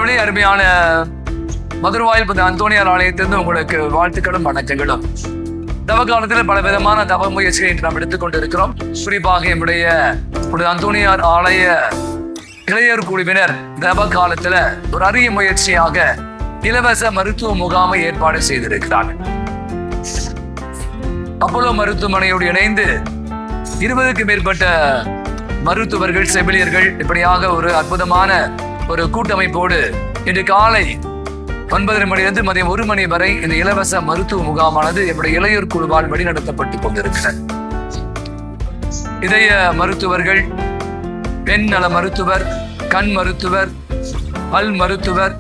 அன்புள்ளே அருமையான மதுரவாயில் புனித அந்தோணியார் ஆலயத்திலிருந்து உங்களுக்கு வாழ்த்துக்களும் வணக்கங்களும். தவ காலத்தில் பல விதமான தவ முயற்சிகளை நாம் எடுத்துக்கொண்டிருக்கிறோம். குறிப்பாக நம்முடைய புனித அந்தோணியார் ஆலய இளையர் குழுவினர் தவ காலத்துல ஒரு அரிய முயற்சியாக இலவச மருத்துவ முகாமை ஏற்பாடு செய்திருக்கிறார்கள். அப்போலோ மருத்துவமனையோடு இணைந்து 20க்கும் மேற்பட்ட மருத்துவர்கள், செவிலியர்கள் இப்படியாக ஒரு அற்புதமான ஒரு கூட்டமைப்போடு இன்று காலை 9:30 மணியிலிருந்து மதியம் 1 மணி வரை இந்த இலவச மருத்துவ முகாமானது என்னுடைய இளையோர் குழுவால் வழிநடத்தப்பட்டு கொண்டிருக்கிறது. இதய மருத்துவர்கள், பெண் நல மருத்துவர், கண் மருத்துவர், பல் மருத்துவர்,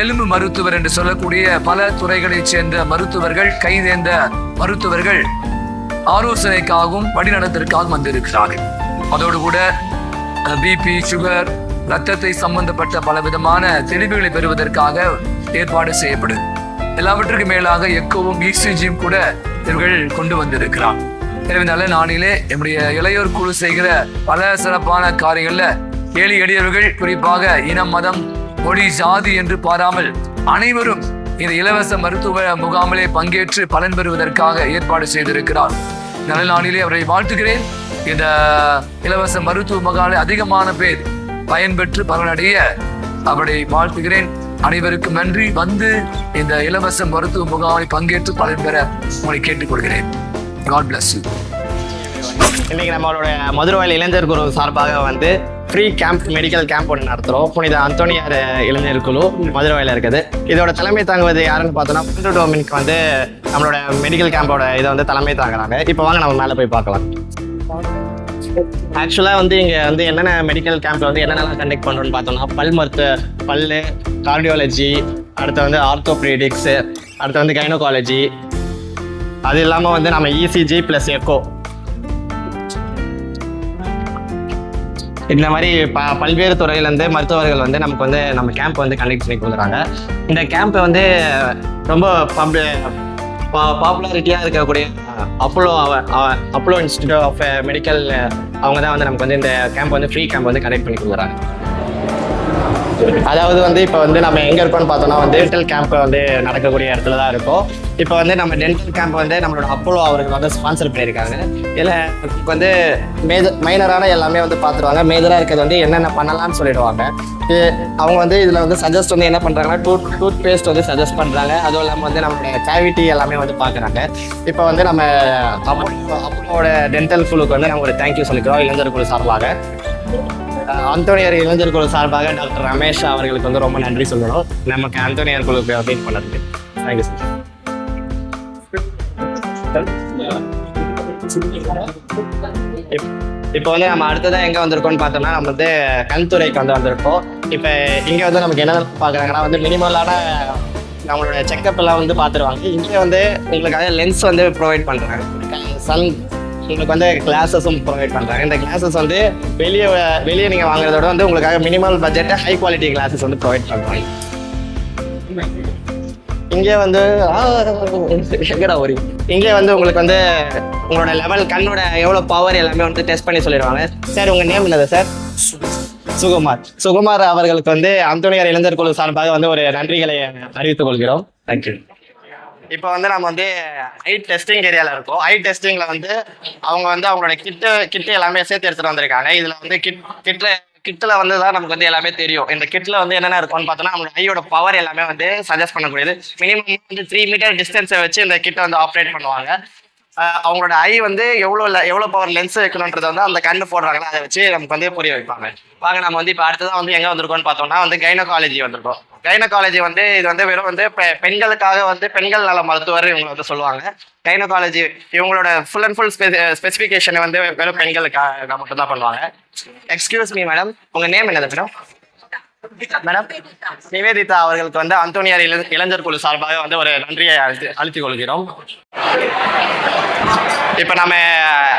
எலும்பு மருத்துவர் என்று சொல்லக்கூடிய பல துறைகளைச் சேர்ந்த மருத்துவர்கள், கைதேர்ந்த மருத்துவர்கள் ஆலோசனைக்காகவும் வழிநடத்திற்காகவும் வந்திருக்கிறார்கள். அதோடு கூட பிபி, சுகர், ரத்தத்தை சம்பந்தப்பட்ட பல விதமான தெளிவுகளை பெறுவதற்காக ஏற்பாடு செய்யப்படுது. எல்லாவற்றுக்கும் மேலாக எக்கோவும் இசிஜியும் கூட இவர்கள் கொண்டு வந்திருக்கிறார். எனவே நல்ல நாளிலே நம்முடைய இளையோர் குழு செய்கிற பல சிறப்பான காரியங்கள்ல ஏழை எளியவர்கள், குறிப்பாக இனம், மதம், மொழி, ஜாதி என்று பாராமல் அனைவரும் இந்த இலவச மருத்துவ முகாமிலே பங்கேற்று பலன் பெறுவதற்காக ஏற்பாடு செய்திருக்கிறார். நல்ல நாளிலே அவரை வாழ்த்துகிறேன். இந்த இலவச மருத்துவ முகாமில் அதிகமான பேர் பயன்பெற்று பலனடைய அவரை வாழ்த்துகிறேன். அனைவருக்கும் நன்றி. வந்து இந்த இலவச மருத்துவ முகாமில் பங்கேற்று பலன் பெற உங்களை கேட்டுக்கொள்கிறேன். God bless you. இன்னைக்கு நம்மளோட மதுரவாயில் இளைஞர் குழு சார்பாக வந்து ஃப்ரீ கேம்ப், மெடிக்கல் கேம்ப் ஒன்று நடத்துகிறோம். புனித அந்தோணியார் இளைஞர் குழு மதுரவாயில் இருக்குது. இதோட தலைமை தாங்குவது யாருன்னு பார்த்தோன்னா புனித டொமினிக் வந்து நம்மளோட மெடிக்கல் கேம்போட இதை வந்து தலைமை தாங்குறாங்க. இப்போ வாங்க நம்ம மேலே போய் பார்க்கலாம். ஆக்சுவலாக வந்து இங்கே வந்து என்னென்ன மெடிக்கல் கேம்பில் வந்து என்னென்னலாம் கண்டக்ட் பண்ணுறோன்னு பார்த்தோம்னா பல், கார்டியாலஜி, அடுத்து வந்து ஆர்த்தோபீடிக்ஸு, அடுத்து வந்து கைனோகாலஜி, அது இல்லாமல் வந்து நம்ம இசிஜி ப்ளஸ் எக்கோ, இந்த மாதிரி பல்வேறு துறையிலேருந்து மருத்துவர்கள் வந்து நமக்கு வந்து நம்ம கேம்ப் வந்து கண்டக்ட் பண்ணி கொடுக்குறாங்க. இந்த கேம்ப்பை வந்து ரொம்ப பாப்புலாரிட்டியாக இருக்கக்கூடிய அப்போலோ இன்ஸ்டிடியூட் ஆஃப் மெடிக்கல் அவங்க தான் வந்து நமக்கு வந்து இந்த கேம்ப் வந்து ஃப்ரீ கேம்ப் வந்து கண்டக்ட் பண்ணி கொடுக்குறாங்க. அதாவது வந்து இப்போ வந்து நம்ம எங்கே இருக்கோம்னு பார்த்தோம்னா வந்து டென்டல் கேம்ப் வந்து நடக்கக்கூடிய இடத்துல தான் இருக்கோம். இப்போ வந்து நம்ம டென்டல் கேம்ப் வந்து நம்மளோட அப்போலோ அவர்கள் வந்து ஸ்பான்சர் பண்ணியிருக்காங்க. இதில் வந்து மைனரான எல்லாமே வந்து பார்த்துருவாங்க. மேஜராக இருக்கிறது வந்து என்னென்ன பண்ணலாம்னு சொல்லிடுவாங்க. அவங்க வந்து இதில் வந்து சஜஸ்ட் வந்து என்ன பண்ணுறாங்கன்னா டூத் பேஸ்ட் வந்து சஜஸ்ட் பண்ணுறாங்க. அதுவும் இல்லாமல் வந்து நம்மளுடைய கேவிட்டி எல்லாமே வந்து பார்க்குறாங்க. இப்போ வந்து நம்ம அப்போலோட டென்டல் குழுக்கு வந்து நம்ம ஒரு தேங்க்யூ சொல்லிக்கிறோம் இளைஞர் குழு சார்பாக. அந்தோணியார் இளைஞர் குழு சார்பாக டாக்டர் ரமேஷ் அவர்களுக்கு வந்து ரொம்ப நன்றி சொல்லணும் நமக்கு அந்தோணியார் குழுக்கு மீட் பண்ணதுக்கு. Thank you sir. இப்போ வந்து நம்ம அடுத்ததான் எங்கே வந்திருக்கோம்னு பார்த்தோம்னா நம்ம வந்து கண்துறைக்கு வந்து வந்திருக்கோம். இப்போ இங்கே வந்து நமக்கு என்ன பார்க்குறாங்கன்னா வந்து மினிமலான நம்மளோட செக்கப் எல்லாம் வந்து பார்த்துருவாங்க. இங்கே வந்து உங்களுக்காக லென்ஸ் வந்து ப்ரொவைட் பண்ணுறாங்க. உங்களுக்கு வந்து கிளாஸஸும் ப்ரொவைட் பண்ணுறாங்க. இந்த கிளாஸஸ் வந்து வெளியே நீங்கள் வாங்குறதோட வந்து உங்களுக்காக மினிமல் பட்ஜெட்டை ஹை குவாலிட்டி கிளாஸஸ் வந்து ப்ரொவைட் பண்ணுறாங்க. இங்கே வந்து இங்கே வந்து உங்களுக்கு வந்து உங்களோட லெவல், கண்ணோட எவ்வளோ பவர் எல்லாமே வந்து டெஸ்ட் பண்ணி சொல்லிடுவாங்க. சார் உங்கள் நேம் என்னது சார்? சுகுமார் அவர்களுக்கு வந்து அந்தோணியார் இளைஞர் குழு சார்பாக வந்து ஒரு நன்றிகளை அறிவித்துக் கொள்கிறோம். தேங்க்யூ. இப்போ வந்து நம்ம வந்து ஐ டெஸ்டிங் ஏரியாவில் இருக்கோம். ஐ டெஸ்டிங்கில் வந்து அவங்க வந்து அவங்களோட கிட்டு எல்லாமே சேர்த்து எடுத்துகிட்டு வந்திருக்காங்க. இதில் வந்து கிட்டில் வந்து தான் நமக்கு வந்து எல்லாமே தெரியும். இந்த கிட்டில் வந்து என்னென்ன இருக்கும்னு பார்த்தோன்னா நம்மளோட ஐயோட பவர் எல்லாமே வந்து சஜஸ்ட் பண்ணக்கூடியது. மினிமம் வந்து 3 மீட்டர் டிஸ்டன்ஸை வச்சு இந்த கிட்டை வந்து ஆப்ரேட் பண்ணுவாங்க. அவங்களோட ஐ வந்து எவ்வளோ பவர் லென்ஸ் வைக்கணுன்றதை வந்து அந்த கண்ணு போடுறாங்களோ அதை வச்சு நமக்கு வந்து புரிய வைப்பாங்க. வாங்க நம்ம வந்து இப்போ அடுத்ததான் வந்து எங்கே வந்திருக்கோம்னு பார்த்தோம்னா வந்து கைனோகாலஜி வந்திருக்கோம். கைனோகாலஜி வந்து இது வந்து வெறும் வந்து பெண்களுக்காக வந்து பெண்கள் நல மருத்துவர் இவங்களை வந்து சொல்லுவாங்க. கைனோகாலஜி இவங்களோட ஃபுல் அண்ட் ஃபுல் ஸ்பெசிஃபிகேஷனை வந்து வெறும் பெண்களுக்காக மட்டும்தான் பண்ணுவாங்க. எக்ஸ்கியூஸ் மீ மேடம், உங்கள் நேம் என்னது மேடம்? மேடம் நிவேதிதா அவர்களுக்கு வந்து அந்தோணியார் இளைஞர் குழு சார்பாக வந்து ஒரு நன்றியை அழுத்திக் கொள்கிறோம். இப்போ நம்ம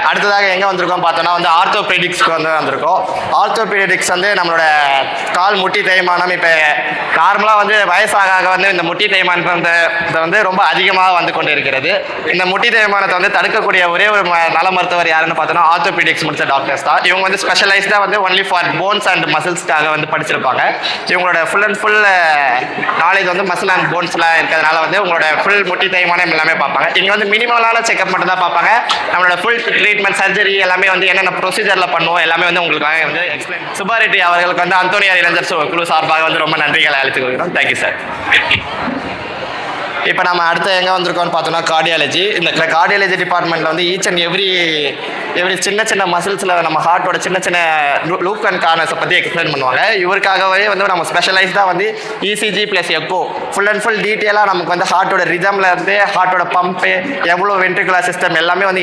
அடுத்ததாக எங்கே வந்திருக்கோம் பார்த்தோன்னா வந்து ஆர்த்தோபெடிக்ஸ்க்கு வந்து வந்திருக்கோம். ஆர்த்தோபெடிக்ஸ் வந்து நம்மளோட கால் முட்டி தேய்மானம் இப்போ நார்மலாக வந்து வயசாக வந்து இந்த முட்டி தேய்மானத்தை வந்து ரொம்ப அதிகமாக வந்து கொண்டு இருக்கிறது. இந்த முட்டி தேய்மானத்தை வந்து தடுக்கக்கூடிய ஒரே ஒரு நல மருத்துவர் யாருன்னு பார்த்தோன்னா ஆர்த்தோபெடிக்ஸ் முடிச்ச டாக்டர்ஸ் தான். இவங்க வந்து ஸ்பெஷலைஸ்டாக வந்து ஒன்லி ஃபார் போன்ஸ் அண்ட் மசில்ஸ்க்காக வந்து படிச்சிருப்பாங்க. இவங்களோட ஃபுல் அண்ட் ஃபுல் நாலேஜ் வந்து மசில் அண்ட் போன்ஸ்லாம் இருக்கிறதுனால வந்து உங்களோட ஃபுல் முட்டி தேய்மானம் எல்லாமே பார்ப்பாங்க. இங்கே வந்து மினிமலான செக்அப் மட்டும் தான் பார்ப்பாங்க. நம்மளோட ஃபுல் ட்ரீட்மெண்ட் சர்ஜரி எல்லாமே வந்து என்னென்ன ப்ரொசீஜரில் பண்ணுவோம் எல்லாமே வந்து உங்களுக்காக வந்து எக்ஸ்பிளைன். சுபாரெட்டி அவர்களுக்கு வந்து அந்தோனியார் இளைஞர் குழு சார்பாக வந்து ரொம்ப நன்றிகளை அழைத்துக் கொள்கிறோம். Thank you sir. இப்போ நம்ம அடுத்து எங்கே வந்திருக்கோம்னு பார்த்தோம்னா கார்டியாலஜி. இந்த கார்டியாலஜி டிபார்ட்மெண்ட்டில் வந்து ஈச் அண்ட் எவ்ரி சின்ன சின்ன மசில்ஸில் நம்ம ஹார்ட்டோட சின்ன சின்ன லூக் அண்ட் கார்னர்ஸை பற்றி எக்ஸ்பிளைன் பண்ணுவாங்க. இவருக்காகவே வந்து நம்ம ஸ்பெஷலைஸ்டாக வந்து ECG plus echo full and full டீட்டெயிலாக நமக்கு வந்து ஹார்ட்டோட ரிதம்ல இருந்து ஹார்ட்டோட பம்பு எவ்வளோ வென்ட்ரிகுலர் சிஸ்டம் எல்லாமே வந்து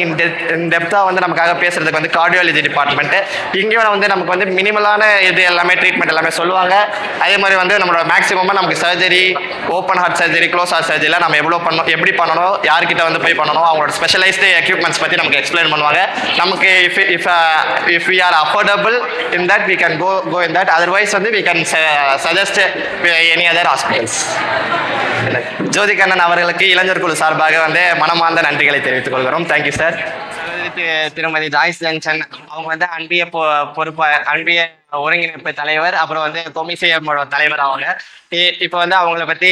டெப்த்தாக வந்து நமக்காக பேசுறதுக்கு வந்து கார்டியாலஜி டிபார்ட்மெண்ட்டு. இங்கேயும் வந்து நமக்கு வந்து மினிமலான இது எல்லாமே ட்ரீட்மெண்ட் எல்லாமே சொல்லுவாங்க. அதே மாதிரி வந்து நம்மளோட மேக்ஸிமமாக நமக்கு surgery, open heart surgery, close heart surgery நம்ம எப்படி பண்ணணும், யார்கிட்ட வந்து போய் பண்ணணும், அவங்களோட ஸ்பெஷலைஸ்டு எக்யூப்மெண்ட்ஸ் பற்றி நமக்கு எக்ஸ்பிளைன் பண்ணுவாங்க. நமக்கு if we are affordable in that we can go in that, otherwise வந்து we can suggest any other hospitals. ஜோதிகண்ணன் அவர்களுக்கு இளைஞர் குழு சார்பாக வந்து மனமார்ந்த நன்றிகளை தெரிவித்துக் கொள்கிறோம். Thank you sir. திருமதி ஜாய்ஸ் ஜங்ஷன் அவங்க வந்து அன்பிய அன்பிய ஒருங்கிணைப்பு தலைவர், அப்புறம் வந்து கொமிசியமோட தலைவர். அவங்க இப்போ வந்து அவங்கள பத்தி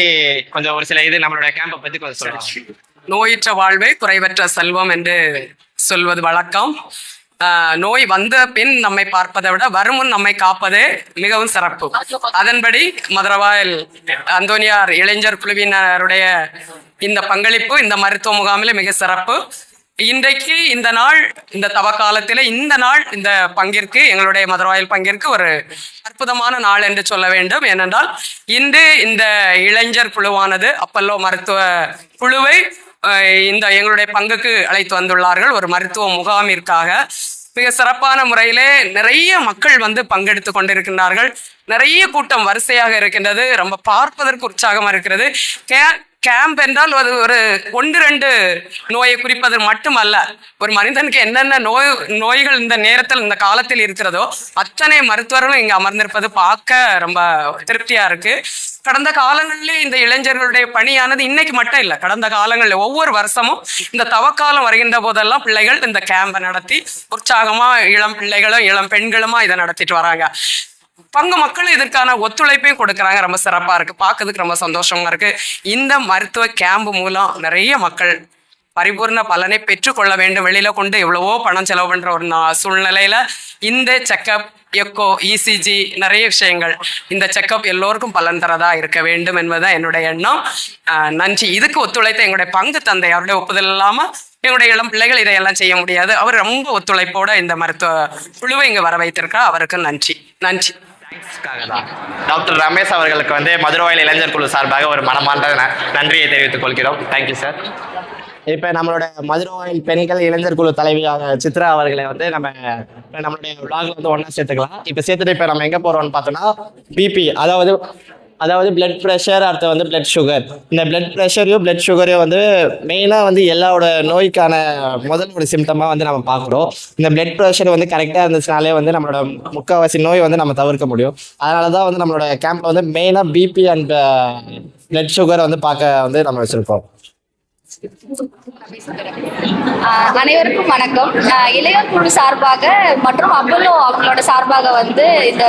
கொஞ்சம் ஒரு சில இது நம்மளோட கேம்பை பத்தி கொஞ்சம் சொல்லுவாங்க. நோயற்ற வாழ்வே குறைவற்ற செல்வம் என்று சொல்வது வழக்கம். நோய் வந்த பின் நம்மை பார்ப்பதை விட வருமுன் நம்மை காப்பதே மிகவும் சிறப்பு. அதன்படி மதுரவாயல் அந்தோனியார் இளைஞர் குழுவினருடைய இந்த பங்களிப்பு இந்த மருத்துவ முகாமில் மிக சிறப்பு. இன்றைக்கு இந்த நாள், இந்த தவக்காலத்தில் இந்த நாள், இந்த பங்கிற்கு, எங்களுடைய மதுரவாயல் பங்கிற்கு ஒரு அற்புதமான நாள் என்று சொல்ல வேண்டும். ஏனென்றால் இன்று இந்த இளைஞர் குழுவானது அப்பல்லோ மருத்துவ குழுவை இந்த எங்களுடைய பங்குக்கு அழைத்து வந்துள்ளார்கள். ஒரு மருத்துவ முகாமிற்காக மிக சிறப்பான முறையிலே நிறைய மக்கள் வந்து பங்கெடுத்து கொண்டிருக்கின்றார்கள். நிறைய கூட்டம் வரிசையாக இருக்கின்றது. ரொம்ப பார்ப்பதற்கு உற்சாகமா இருக்கிறது. கேம்ப் என்றால் அது ஒரு 1-2 நோயை குறிப்பது மட்டுமல்ல, ஒரு மனிதனுக்கு என்னென்ன நோய்கள் இந்த நேரத்தில் இந்த காலத்தில் இருக்கிறதோ அத்தனை மருத்துவர்களும் இங்கே அமர்ந்திருப்பது பார்க்க ரொம்ப திருப்தியா இருக்கு. கடந்த காலங்களிலே இந்த இளைஞர்களுடைய பணியானது இன்னைக்கு மட்டும் இல்லை, கடந்த காலங்களில் ஒவ்வொரு வருஷமும் இந்த தவக்காலம் வருகின்ற போதெல்லாம் பிள்ளைகள் இந்த கேம்பை நடத்தி உற்சாகமா இளம் பிள்ளைகளும் இளம் பெண்களுமா இதை நடத்திட்டு வராங்க. பங்கு மக்களும் இதற்கான ஒத்துழைப்பையும் கொடுக்குறாங்க. ரொம்ப சிறப்பா இருக்கு, பார்க்கறதுக்கு ரொம்ப சந்தோஷமா இருக்கு. இந்த மருத்துவ கேம்பு மூலம் நிறைய மக்கள் பரிபூர்ண பலனை பெற்றுக்கொள்ள வேண்டும். வெளியில கொண்டு எவ்வளவோ பணம் செலவு பண்ற ஒரு சூழ்நிலையில இந்த செக்கப், எக்கோ, இசிஜி, நிறைய விஷயங்கள், இந்த செக்கப் எல்லோருக்கும் பலன் தரதா இருக்க வேண்டும் என்பதுதான் என்னுடைய எண்ணம். நன்றி. இதுக்கு ஒத்துழைத்த எங்களுடைய பங்கு தந்தை, அவருடைய ஒப்புதல் இல்லாம எங்களுடைய இளம் பிள்ளைகள் இதையெல்லாம் செய்ய முடியாது. அவர் ரொம்ப ஒத்துழைப்போட இந்த மருத்துவ குழுவை இங்க வர வைத்திருக்கார். அவருக்கு நன்றி. நன்றி. டாக்டர் ரமேஷ் அவர்களுக்கு வந்து மதுரவாயல் இளைஞர் குழு சார்பாக ஒரு மனமார்ந்த நன்றியை தெரிவித்துக் கொள்கிறோம். Thank you sir. இப்போ நம்மளோட மதுரவாயல் பெண்கள் இளைஞர் குழு தலைவியாக சித்ரா அவர்களை வந்து நம்மளுடைய விழாவில் வந்து ஒன்றா சேர்த்துக்கலாம். இப்போ சேர்த்துட்டு இப்போ நம்ம எங்கே போகிறோம்னு பார்த்தோம்னா பிபி, அதாவது பிளட் ப்ரெஷர், அடுத்து வந்து பிளட் சுகர். இந்த பிளட் ப்ரெஷரையும் பிளட் சுகரையும் வந்து மெயினாக வந்து எல்லாரோட நோய்க்கான முதலோட சிம்டமாக வந்து நம்ம பார்க்குறோம். இந்த பிளட் ப்ரெஷர் வந்து கரெக்டாக இருந்துச்சுனாலே வந்து நம்மளோட முக்கால்வாசி நோய் வந்து நம்ம தவிர்க்க முடியும். அதனால தான் வந்து நம்மளோட கேம்பில் வந்து மெயினாக பிபி அண்ட் பிளட் சுகர் வந்து பார்க்க வந்து நம்ம வச்சுருக்கோம். அனைவருக்கும் வணக்கம். இளையோர் குழு சார்பாக மற்றும் அப்பல்லோ அவங்களோட சார்பாக வந்து இந்த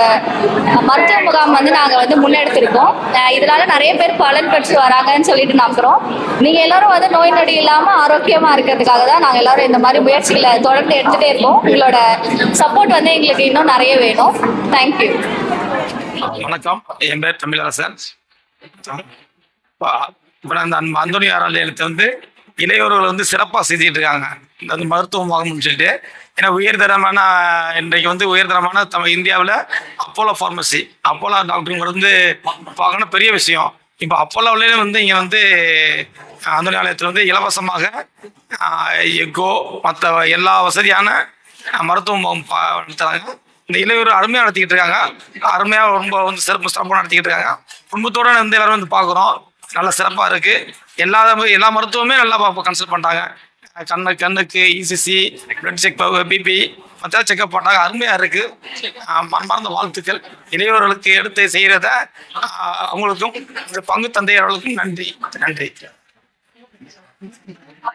மருத்துவ முகாம் வந்து நாங்கள் வந்து முன்னெடுத்திருக்கோம். இதனால நிறைய பேர் பலன் பெற்று வராங்கன்னு சொல்லிட்டு நம்புகிறோம். நீங்கள் எல்லாரும் வந்து நோய் நொடி இல்லாமல் ஆரோக்கியமாக இருக்கிறதுக்காக தான் நாங்கள் எல்லாரும் இந்த மாதிரி முயற்சிகளை தொடர்ந்து எடுத்துகிட்டே இருக்கோம். உங்களோட சப்போர்ட் வந்து எங்களுக்கு இன்னும் நிறைய வேணும். தேங்க்யூ. வணக்கம், என் பேர் தமிழரசன். இப்போ அந்த அந்தோனியார் ஆலயத்தை வந்து இளையோர்கள் வந்து சிறப்பாக செஞ்சுட்டு இருக்காங்க. அந்த மருத்துவ முகாம்னு சொல்லிட்டு, ஏன்னா உயர்தரமான இன்றைக்கு வந்து உயர்தரமான இந்தியாவில் அப்போலோ ஃபார்மசி, அப்போலோ டாக்டருங்க வந்து பார்க்கணும் பெரிய விஷயம். இப்போ அப்போலோவிலே வந்து இங்கே வந்து அந்தோனி ஆலயத்தில் வந்து இலவசமாக எக்கோ மற்ற எல்லா வசதியான மருத்துவ முகாம் நடத்துகிறாங்க. இந்த இளையோர் அருமையாக நடத்திக்கிட்டு இருக்காங்க. அருமையாக ரொம்ப வந்து சிறப்பாக நடத்திக்கிட்டு இருக்காங்க. குடும்பத்தோடு வந்து எல்லாரும் வந்து பார்க்குறோம். நல்லா சிறப்பாக இருக்குது. எல்லா மருத்துவமே நல்லா கன்சல்ட் பண்ணுறாங்க. கண்ணுக்கு இசிசி, பிளட் செக், பிபி மற்ற செக்அப் பண்ணாங்க. அருமையாக இருக்குது. மனமார்ந்த வாழ்த்துக்கள். இளையோர்களுக்கு எடுத்து செய்கிறத அவங்களுக்கும் பங்கு தந்தையர்களுக்கும் நன்றி.